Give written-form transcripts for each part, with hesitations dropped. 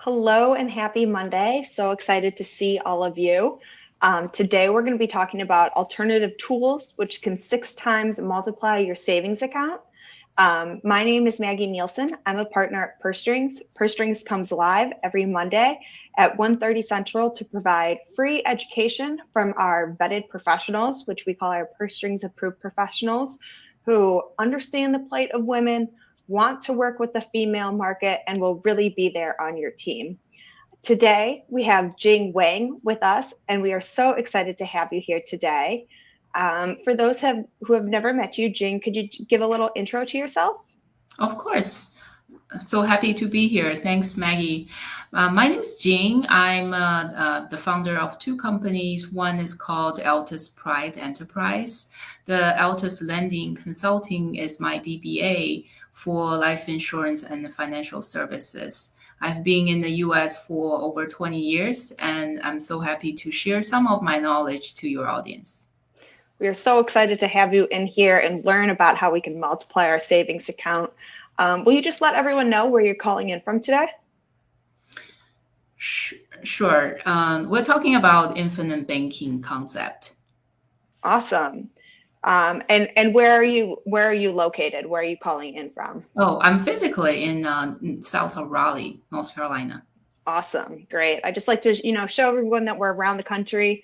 Hello and happy Monday. So excited to see all of you. Today, we're going to be talking about alternative tools, which can 6 times multiply your savings account. My name is Maggie Nielsen. I'm a partner at Purse Strings. Purse Strings comes live every Monday at 1:30 Central to provide free education from our vetted professionals, which we call our Purse Strings approved professionals, who understand the plight of women, want to work with the female market, and will really be there on your team. Today, we have Jing with us, and we are so excited to have you here today. For those who have never met you, Jing, could you give a little intro to yourself? Of course. So happy to be here. Thanks, Maggie. My name is Jing. I'm the founder of two companies. One is called Altus Pride Enterprise. The Altus Lending Consulting is my DBA for life insurance and financial services. I've been in the US for over 20 years, and I'm so happy to share some of my knowledge to your audience. We are so excited to have you in here and learn about how we can multiply our savings account. Will you just let everyone know where you're calling in from today? Sure. We're talking about infinite banking concept. Awesome. And where are you located? Where are you calling in from? Oh, I'm physically in south of Raleigh, North Carolina. Awesome. Great. I just like to, show everyone that we're around the country.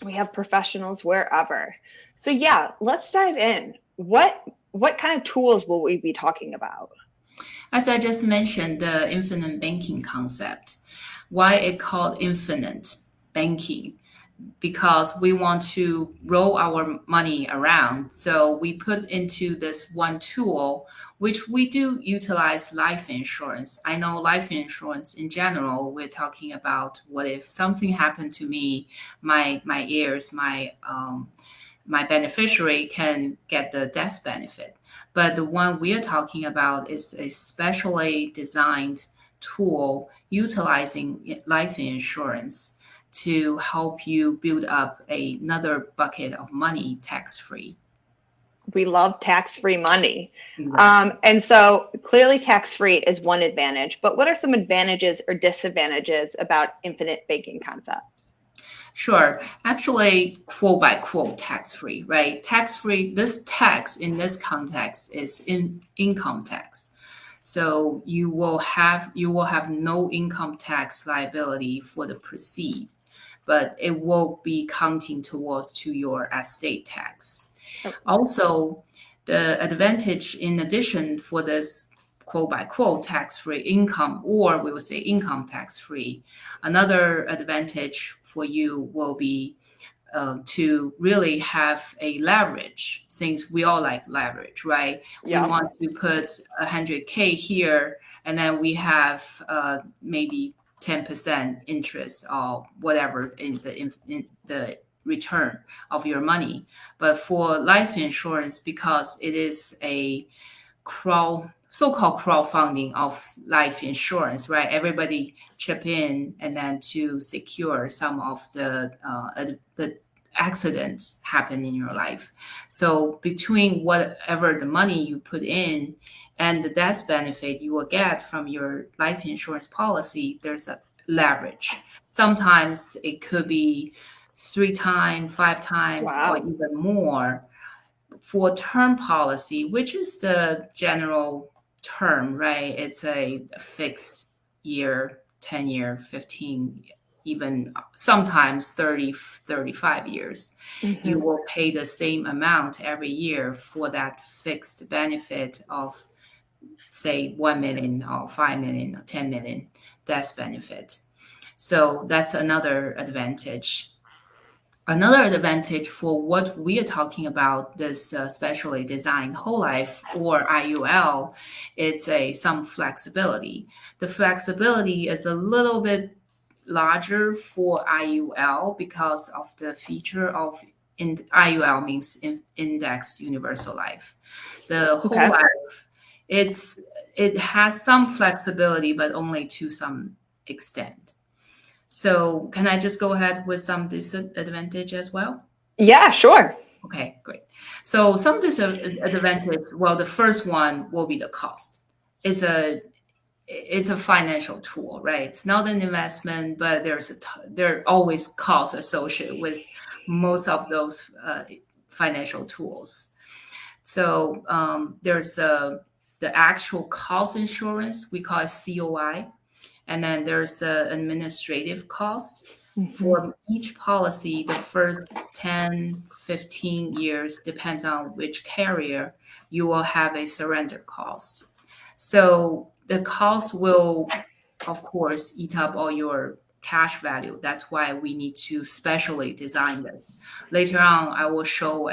We have professionals wherever. So yeah, let's dive in. What kind of tools will we be talking about? As I just mentioned, the infinite banking concept. Why it called infinite banking? Because we want to roll our money around. So we put into this one tool, which we do utilize life insurance. I know life insurance in general, we're talking about what if something happened to me, my heirs, my beneficiary can get the death benefit. But the one we are talking about is a specially designed tool utilizing life insurance to help you build up another bucket of money tax-free. We love tax-free money. Exactly. And so clearly tax-free is one advantage, but what are some advantages or disadvantages about infinite banking concept? Sure. Actually, quote by quote, tax-free, right? Tax-free, this tax in this context is income tax. So you will have no income tax liability for the proceed, but it will be counting towards to your estate tax. Okay. Also, the advantage in addition for this quote by quote tax-free income, or we will say income tax-free, another advantage for you will be to really have a leverage, since we all like leverage, right? Yeah. We want to put 100K here, and then we have maybe 10% interest or whatever in the return of your money. But for life insurance, because it is a so-called crowdfunding of life insurance, right? Everybody chip in and then to secure some of the accidents happen in your life. So between whatever the money you put in and the death benefit you will get from your life insurance policy, there's a leverage. Sometimes it could be 3 times, 5 times, or Wow. even more. For term policy, which is the general term, right? It's a fixed year, 10-year, 15, even sometimes 30, 35 years. Mm-hmm. You will pay the same amount every year for that fixed benefit of, say, 1 million or 5 million or 10 million death benefit. So that's another advantage. Another advantage for what we are talking about, this specially designed whole life or IUL, it's some flexibility. The flexibility is a little bit larger for IUL because of the feature of IUL means index universal life. The whole Okay. life, it has some flexibility, but only to some extent. So can I just go ahead with some disadvantage as well? Yeah, sure. Okay, great. So some disadvantage, well, the first one will be the cost. It's it's a financial tool, right? It's not an investment, but there are always costs associated with most of those financial tools. So there's the actual cost insurance, we call it COI, and then there's administrative cost. Hmm. For each policy, the first 10, 15 years, depends on which carrier, you will have a surrender cost. So the cost will, of course, eat up all your cash value. That's why we need to specially design this. Later on, I will show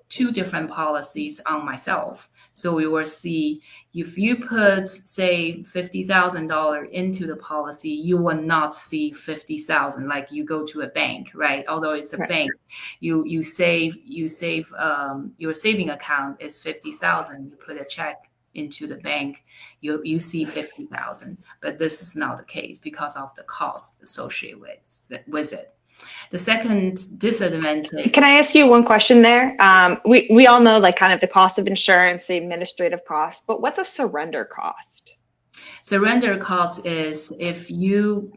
two different policies on myself. So we will see if you put, say, $50,000 into the policy, you will not see 50,000 like you go to a bank, right? Although it's a Right. bank, you save your saving account is 50,000. You put a check into the bank, you see 50,000. But this is not the case because of the cost associated with it. The second disadvantage. Can I ask you one question there? We all know like kind of the cost of insurance, the administrative cost, but what's a surrender cost? Surrender cost is if you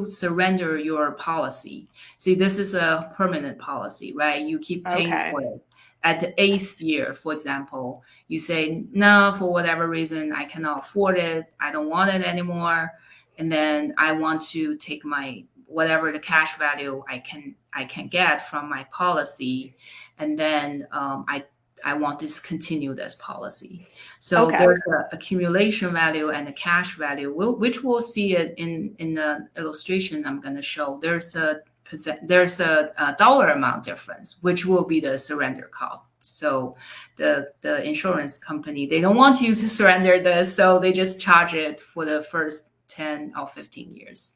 surrender your policy. See, this is a permanent policy, right? You keep paying Okay. for it. At the 8th year, for example, you say, no, for whatever reason, I cannot afford it. I don't want it anymore. And then I want to take my whatever the cash value I can get from my policy, and then I want to discontinue this policy. So Okay. there's an accumulation value and a cash value, which we'll see it in the illustration I'm going to show. There's a dollar amount difference, which will be the surrender cost. So the insurance company, they don't want you to surrender this, so they just charge it for the first 10 or 15 years.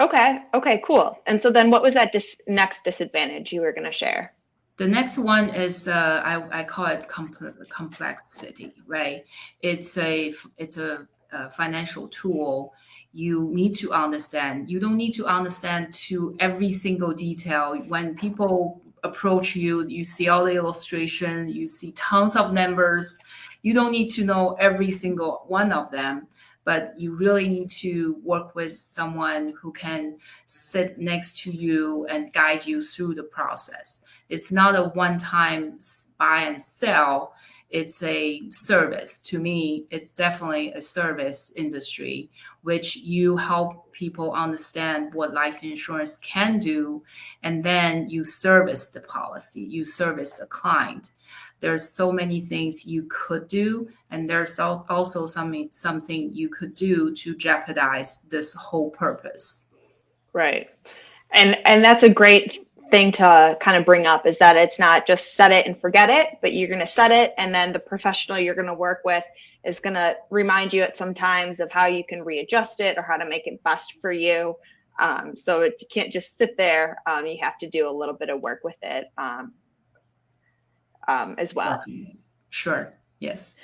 Okay. Okay, cool. And so then what was that next disadvantage you were going to share? The next one is I call it complexity, right? It's a financial tool. You need to understand. You don't need to understand to every single detail. When people approach you, you see all the illustration, you see tons of numbers. You don't need to know every single one of them, but you really need to work with someone who can sit next to you and guide you through the process. It's not a one-time buy and sell. It's a service. To me, it's definitely a service industry, which you help people understand what life insurance can do, and then you service the policy, you service the client. There's so many things you could do, and there's also something you could do to jeopardize this whole purpose. Right. And that's a great thing to kind of bring up, is that it's not just set it and forget it, but you're going to set it, and then the professional you're going to work with is going to remind you at some times of how you can readjust it or how to make it best for you. So you can't just sit there. You have to do a little bit of work with it as well. Definitely. Sure. Yes.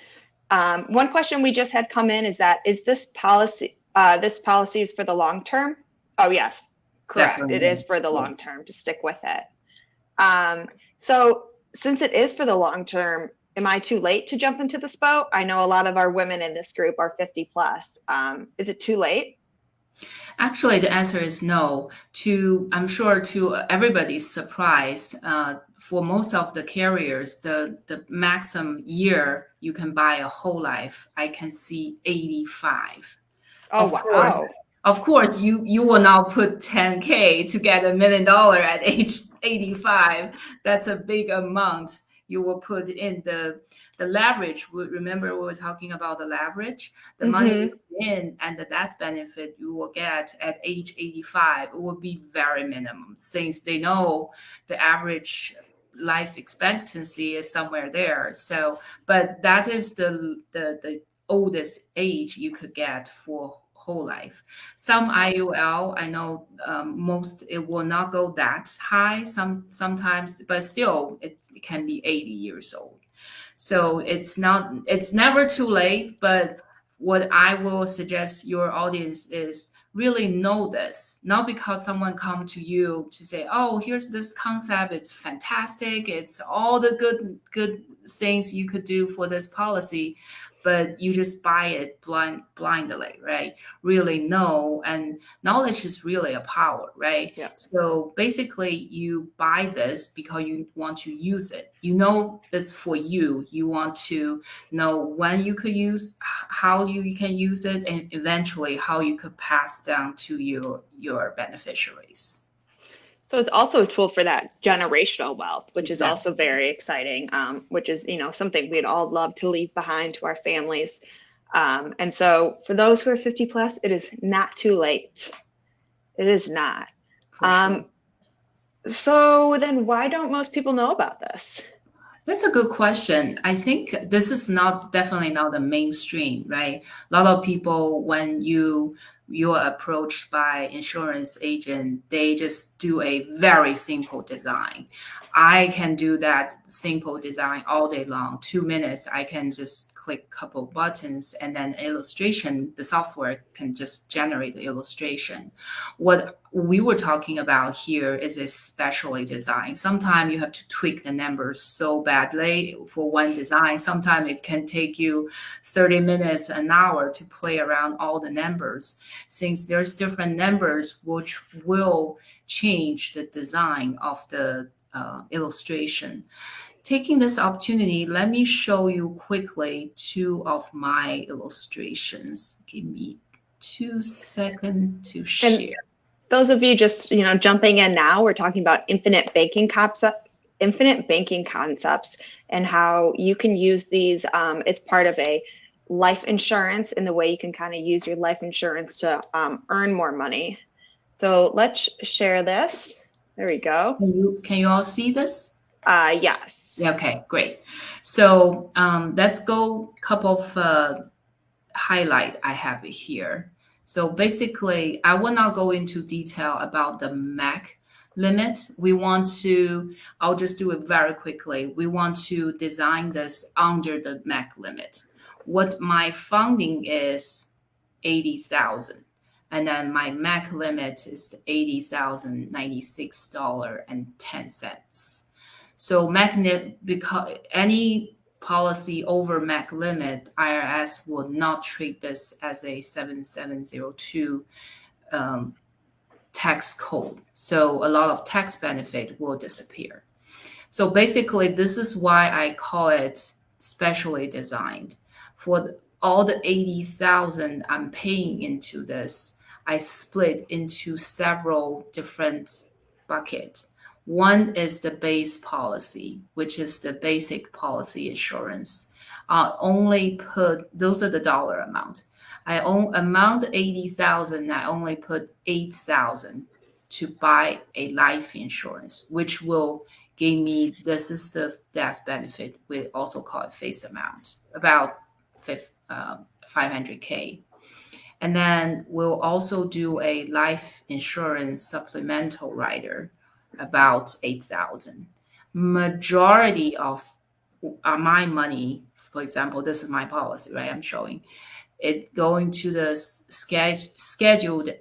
One question we just had come in is this policy is for the long term? Oh, yes, correct. Definitely. It is for the long term, to stick with it. So since it is for the long term, am I too late to jump into this boat? I know a lot of our women in this group are 50 plus. Is it too late? Actually, the answer is no. I'm sure to everybody's surprise, for most of the carriers, the maximum year you can buy a whole life, I can see 85. Oh, wow. Of course, you will now put 10K to get $1 million at age 85. That's a big amount. You will put in the leverage. Remember, we were talking about the leverage, the money you put in, and the death benefit you will get at age 85. It will be very minimum, since they know the average life expectancy is somewhere there. So, but that is the oldest age you could get for whole life. Some IUL, I know most, it will not go that high sometimes, but still it can be 80 years old. So it's never too late, but what I will suggest your audience is really know this, not because someone come to you to say, oh, here's this concept, it's fantastic, it's all the good things you could do for this policy, but you just buy it blindly, right? Really know, and knowledge is really a power, right? Yeah. So basically, you buy this because you want to use it. You know this for you. You want to know when you could use, how you can use it, and eventually how you could pass down to your beneficiaries. So it's also a tool for that generational wealth, which is also Exactly. very exciting, which is, something we'd all love to leave behind to our families. And so for those who are 50 plus, it is not too late. It is not. For sure. Um, so then why don't most people know about this? That's a good question. I think this is not definitely not the mainstream, right? A lot of people, when you're approached by insurance agent, they just do a very simple design. I can do that simple design all day long. 2 minutes, I can just click a couple buttons and then illustration, the software can just generate the illustration. What we were talking about here is a specially designed. Sometimes you have to tweak the numbers so badly for one design. Sometimes it can take you 30 minutes, an hour to play around all the numbers, since there's different numbers which will change the design of the illustration. Taking this opportunity, let me show you quickly two of my illustrations. Give me 2 seconds to And share. those of you just, jumping in now, we're talking about infinite banking concepts and how you can use these as part of a life insurance, and the way you can kind of use your life insurance to earn more money. So let's share this. There we go. Can you all see this? Yes. Yeah, okay, great. So let's go couple of highlight I have here. So basically, I will not go into detail about the MAC limit. I'll just do it very quickly. We want to design this under the MAC limit. What my funding is 80,000. And then my MAC limit is $80,096.10. So MAC, because any policy over MAC limit, IRS will not treat this as a 7702 tax code. So a lot of tax benefit will disappear. So basically, this is why I call it specially designed. For all the 80,000 I'm paying into this, I split into several different buckets. One is the base policy, which is the basic policy insurance. Those are the dollar amount. I own amount 80,000, I only put 8,000 to buy a life insurance, which will give me, this is the death benefit. We also call it face amount, about 500K. And then we'll also do a life insurance supplemental rider, about 8,000. Majority of my money, for example, this is my policy, right? I'm showing it going to the scheduled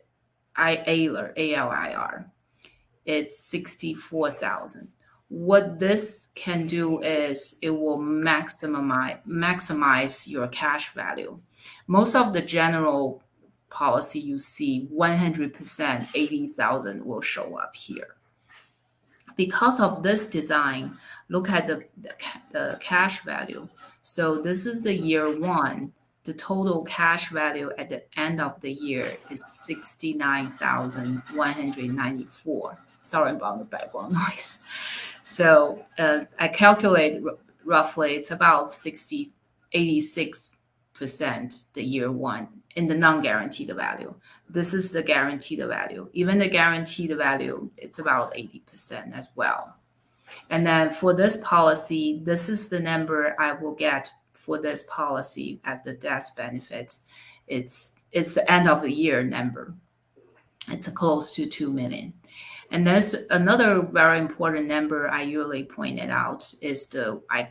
ALIR. It's 64,000. What this can do is it will maximize your cash value. Most of the general policy you see 100% 80,000 will show up here. Because of this design, look at the cash value. So this is the year one. The total cash value at the end of the year is 69,194. Sorry about the background noise. So I calculate roughly it's about 86% the year one in the non-guaranteed value. This is the guaranteed value. Even the guaranteed value, it's about 80% as well. And then for this policy, this is the number I will get for this policy as the death benefit. It's the end of the year number. It's close to 2 million. And there's another very important number I usually pointed out is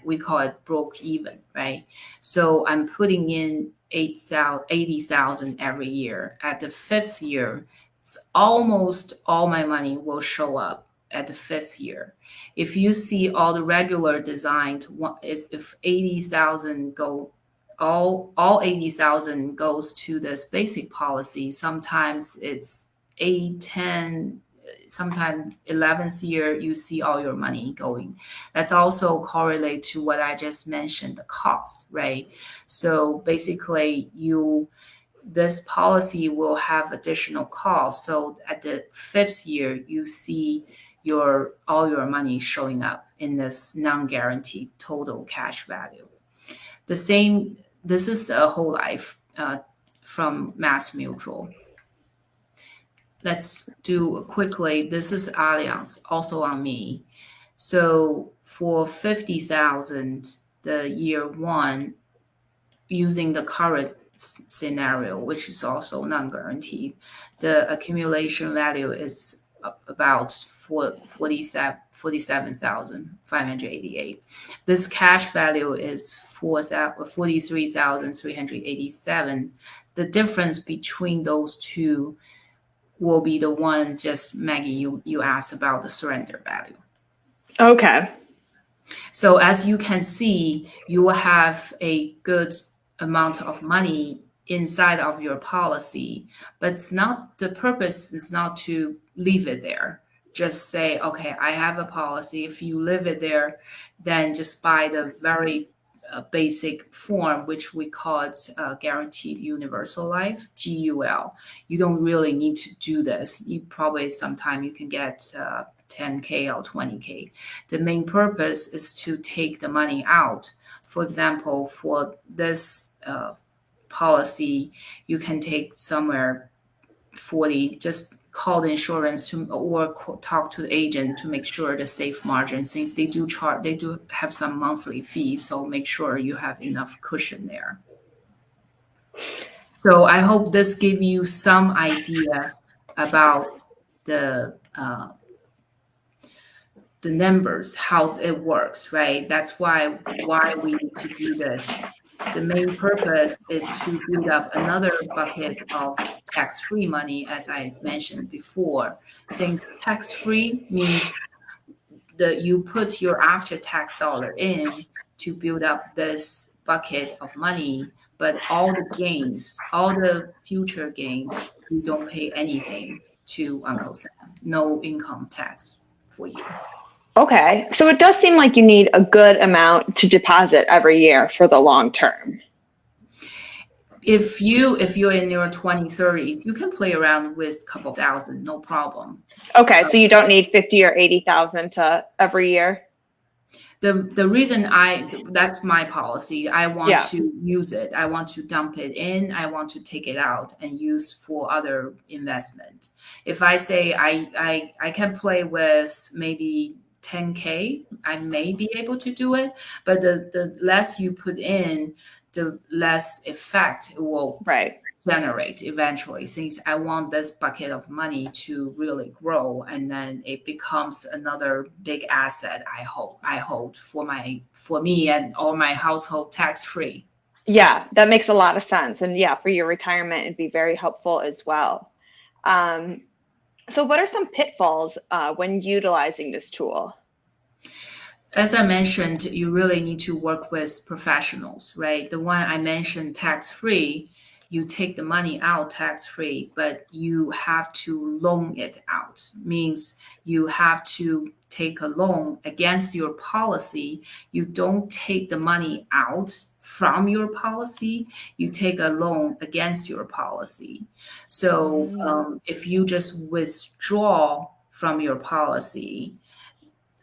we call it broke even, right? So I'm putting in 80,000 every year. At the fifth year, it's almost all my money will show up at the fifth year. If you see all the regular designed, if 80,000 go all 80,000 goes to this basic policy. Sometimes it's 8, 10, sometimes 11th year, you see all your money going. That's also correlate to what I just mentioned, the cost, right? So basically this policy will have additional costs. So at the 5th year, you see all your money showing up in this non-guaranteed total cash value. This is the whole life from Mass Mutual. Let's do quickly. This is Allianz, also on me. So for 50,000, the year one, using the current scenario, which is also non-guaranteed, the accumulation value is about 47,588. This cash value is 43,387. The difference between those two will be the one just Maggie you asked about, the surrender value. Okay. So as you can see, you will have a good amount of money inside of your policy, but the purpose is not to leave it there. Just say, okay, I have a policy. If you leave it there, then just buy the very basic form, which we call it Guaranteed Universal Life, GUL. You don't really need to do this. You probably sometime you can get 10K or 20K. The main purpose is to take the money out. For example, for this policy, you can take somewhere 40, just call the insurance or talk to the agent to make sure the safe margin, since they do have some monthly fees, so make sure you have enough cushion there. So I hope this gives you some idea about the numbers, how it works, right? That's why we need to do this. The main purpose is to build up another bucket of tax-free money, as I mentioned before. Since tax-free means that you put your after-tax dollar in to build up this bucket of money, but all the gains, all the future gains, you don't pay anything to Uncle Sam. No income tax for you. Okay. So it does seem like you need a good amount to deposit every year for the long term. If you're in your 20s, 30s, you can play around with a couple thousand, no problem. Okay. So you don't need 50 or 80,000 to every year? The reason that's my policy. I want to use it. I want to dump it in. I want to take it out and use for other investment. If I say I can play with maybe 10K, I may be able to do it, but the less you put in, the less effect it will generate eventually, since I want this bucket of money to really grow, and then it becomes another big asset I hold for me and all my household tax-free. Yeah, that makes a lot of sense. And yeah, for your retirement, it'd be very helpful as well. So what are some pitfalls when utilizing this tool? As I mentioned, you really need to work with professionals, right? The one I mentioned, tax-free, you take the money out tax-free, but you have to loan it out. Means you have to take a loan against your policy. You don't take the money out from your policy. You take a loan against your policy. So if you just withdraw from your policy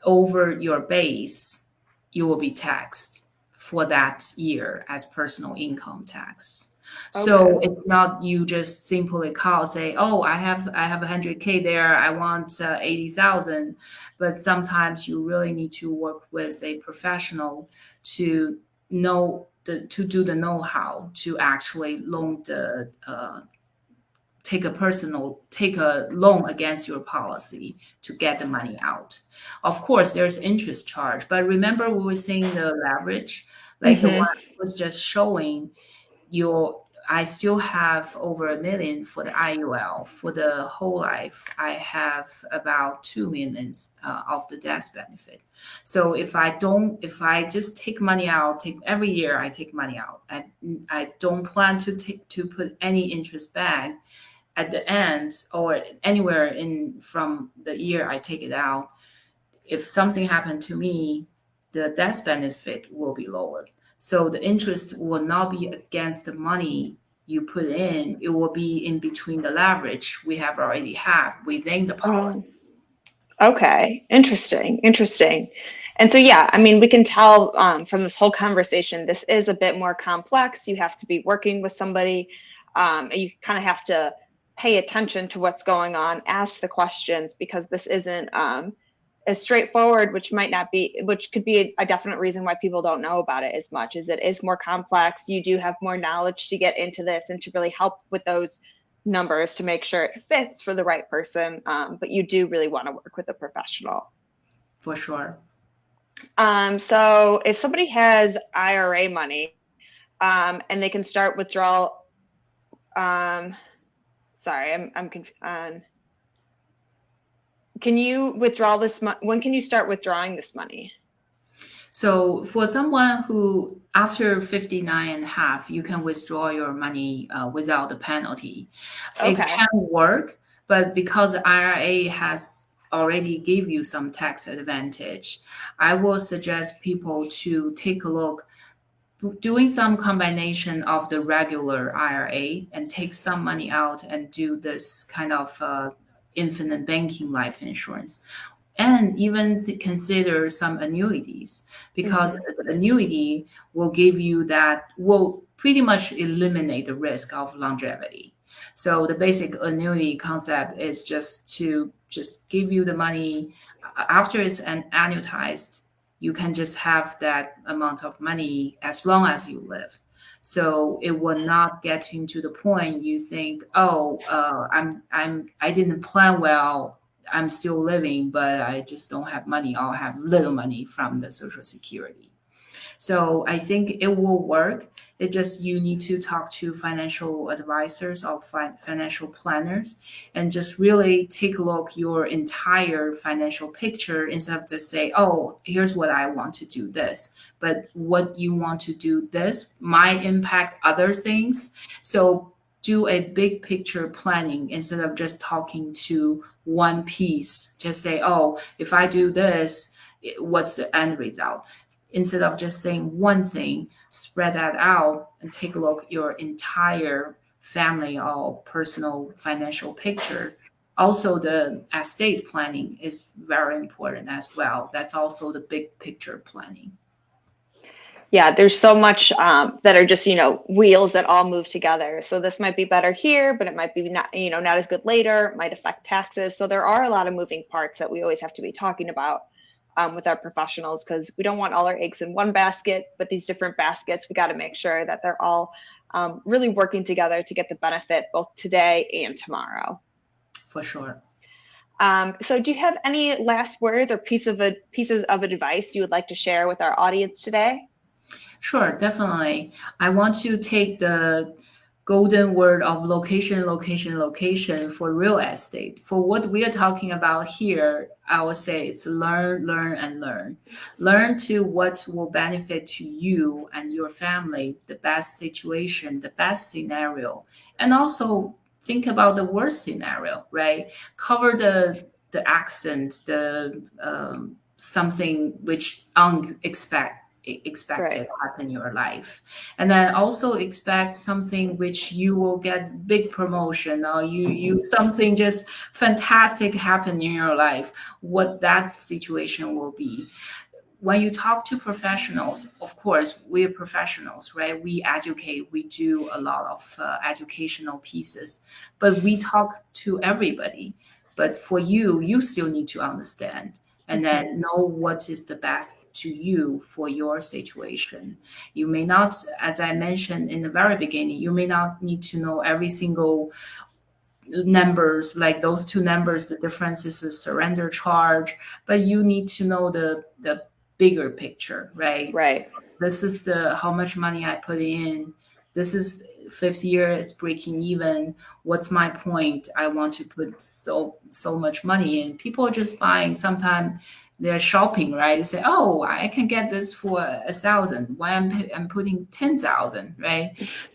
over your base, you will be taxed for that year as personal income tax. So it's not you just simply call, say, oh, I have 100K there, I want 80,000. But sometimes you really need to work with a professional to do the know-how to actually loan take a loan against your policy to get the money out. Of course, there's interest charge, but remember we were saying the leverage, like the one was just showing I still have over 1 million for the IUL. For the whole life, I have about 2 million of the death benefit. So if I just take money out, take every year I take money out. I don't plan to put any interest back at the end or anywhere in from the year I take it out. If something happened to me, the death benefit will be lower. So the interest will not be against the money you put in. It will be in between the leverage we have already have within the policy. Oh, okay. Interesting. Interesting. And so, yeah, I mean, we can tell from this whole conversation, this is a bit more complex. You have to be working with somebody, and you kind of have to pay attention to what's going on, ask the questions, because this isn't as straightforward, which could be a definite reason why people don't know about it as much, as it is more complex. You do have more knowledge to get into this and to really help with those numbers to make sure it fits for the right person. But you do really want to work with a professional. For sure. So if somebody has IRA money and they can start withdrawal, sorry, I'm confused. Can you withdraw this money? When can you start withdrawing this money? So for someone who after 59 and a half, you can withdraw your money without the penalty. It Okay. can work, but because the IRA has already gave you some tax advantage, I will suggest people to take a look doing some combination of the regular IRA and take some money out and do this kind of infinite banking life insurance, and even consider some annuities, because the annuity will give you that, will pretty much eliminate the risk of longevity. So the basic annuity concept is just to just give you the money after it's annuitized. You can just have that amount of money as long as you live. So it will not get into the point you think, oh, I didn't plan well. I'm still living, but I just don't have money. I'll have little money from the Social Security. So I think it will work. It just you need to talk to financial advisors or financial planners and just really take a look your entire financial picture instead of just say, oh, here's what I want to do this. But what you want to do this might impact other things. So do a big picture planning instead of just talking to one piece. Just say, oh, if I do this, what's the end result? Instead of just saying one thing, spread that out and take a look at your entire family or personal financial picture. Also, the estate planning is very important as well. That's also the big picture planning. Yeah, there's so much that are just, wheels that all move together. So this might be better here, but it might be not as good later. It might affect taxes. So there are a lot of moving parts that we always have to be talking about with our professionals, because we don't want all our eggs in one basket, but these different baskets, we got to make sure that they're all really working together to get the benefit both today and tomorrow. For sure. So do you have any last words or pieces of advice you would like to share with our audience today? Sure, definitely. I want to take the golden word of location, location, location for real estate. For what we are talking about here, I would say it's learn, learn, and learn. Learn to what will benefit to you and your family, the best situation, the best scenario, and also think about the worst scenario, right? Cover the accent, the something which expected Right. happen in your life, and then also expect something which you will get big promotion, or you something just fantastic happen in your life, what that situation will be. When you talk to professionals, of course, we're professionals, right? We educate, we do a lot of educational pieces, but we talk to everybody. But for you, you still need to understand and then know what is the best to you for your situation. You may not, as I mentioned in the very beginning, you may not need to know every single numbers, like those two numbers, the difference is a surrender charge, but you need to know the bigger picture, right? Right. So this is the how much money I put in. This is fifth year it's breaking even. What's my point? I want to put so much money in. People are just buying. Sometimes they're shopping, right? They say, "Oh, I can get this for 1,000. Why I'm putting 10,000, right?"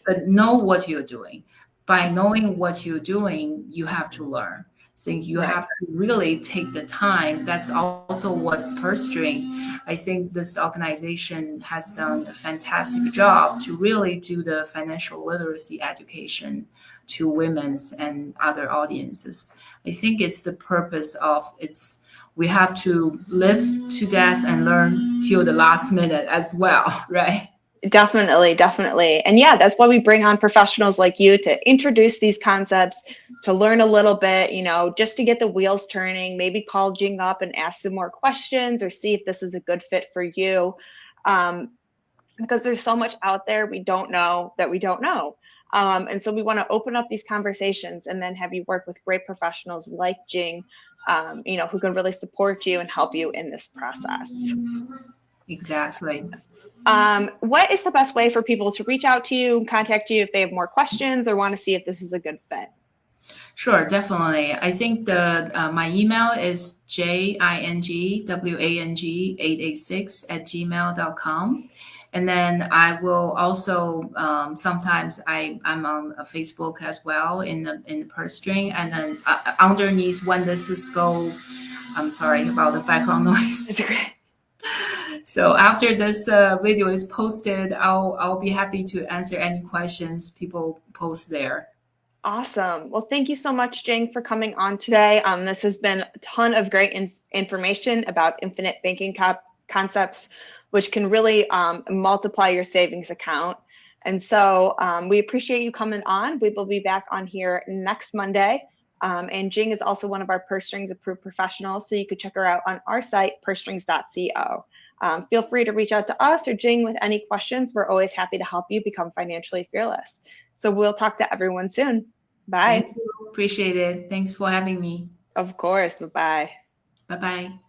But know what you're doing. By knowing what you're doing, you have to learn. So you Right. have to really take the time. That's also what Purse String, I think this organization has done a fantastic job to really do the financial literacy education to women's and other audiences. I think it's the purpose of it's we have to live to death and learn till the last minute as well, right? Definitely, definitely. And yeah, that's why we bring on professionals like you to introduce these concepts, to learn a little bit, just to get the wheels turning, maybe call Jing up and ask some more questions or see if this is a good fit for you. Because there's so much out there we don't know that we don't know. And so we want to open up these conversations and then have you work with great professionals like Jing, who can really support you and help you in this process. Exactly. What is the best way for people to reach out to you and contact you if they have more questions or want to see if this is a good fit? Sure, definitely. I think the my email is jingwang886 and then I will also sometimes I'm on Facebook as well in the purse string, and then underneath when this is go, I'm sorry about the background noise. It's great. So after this video is posted, I'll be happy to answer any questions people post there. Awesome. Well, thank you so much, Jing, for coming on today. This has been a ton of great information about infinite banking concepts, which can really multiply your savings account. And so we appreciate you coming on. We will be back on here next Monday. And Jing is also one of our Purse Strings approved professionals, so you could check her out on our site, pursestrings.co. Feel free to reach out to us or Jing with any questions. We're always happy to help you become financially fearless. So we'll talk to everyone soon. Bye. Thank you. Appreciate it. Thanks for having me. Of course. Bye-bye. Bye-bye.